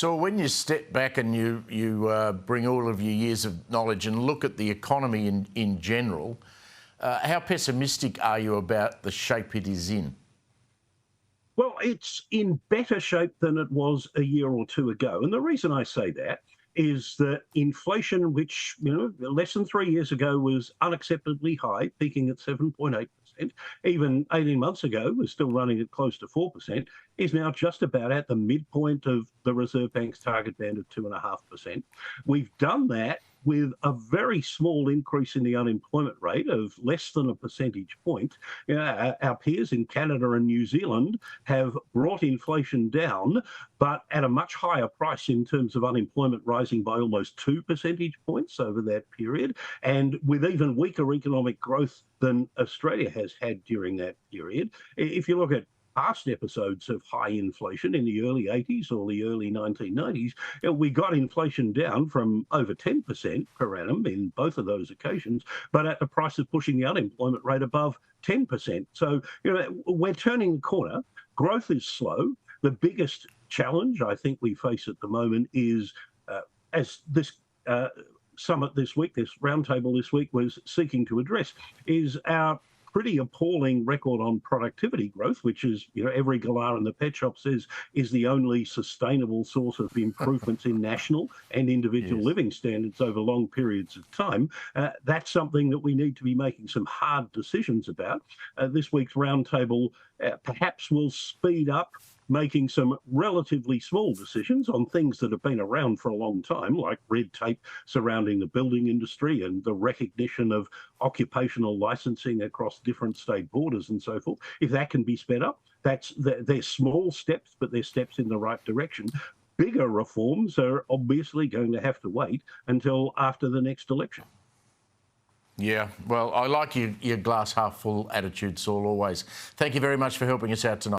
So when you step back and you bring all of your years of knowledge and look at the economy in general, how pessimistic are you about the shape it is in? Well, it's in better shape than it was a year or two ago. And the reason I say that is that inflation, which, less than 3 years ago was unacceptably high, peaking at 7.8%, even 18 months ago was still running at close to 4%, is now just about at the midpoint of the Reserve Bank's target band of 2.5%. We've done that with a very small increase in the unemployment rate of less than a percentage point. Our peers in Canada and New Zealand have brought inflation down, but at a much higher price in terms of unemployment rising by almost 2 percentage points over that period, and with even weaker economic growth than Australia has had during that period. If you look at past episodes of high inflation in the early 80s or the early 1990s, we got inflation down from over 10% per annum in both of those occasions, but at the price of pushing the unemployment rate above 10%. So, we're turning the corner. Growth is slow. The biggest challenge I think we face at the moment is, as this summit this week, this roundtable this week was seeking to address, is our pretty appalling record on productivity growth, which is, every galah in the pet shop says is the only sustainable source of improvements in national and individual living standards over long periods of time. That's something that we need to be making some hard decisions about. This week's roundtable perhaps will speed up making some relatively small decisions on things that have been around for a long time, like red tape surrounding the building industry and the recognition of occupational licensing across different state borders and so forth. If that can be sped up, they're small steps, but they're steps in the right direction. Bigger reforms are obviously going to have to wait until after the next election. Yeah, well, I like your glass half full attitude, Saul, always. Thank you very much for helping us out tonight.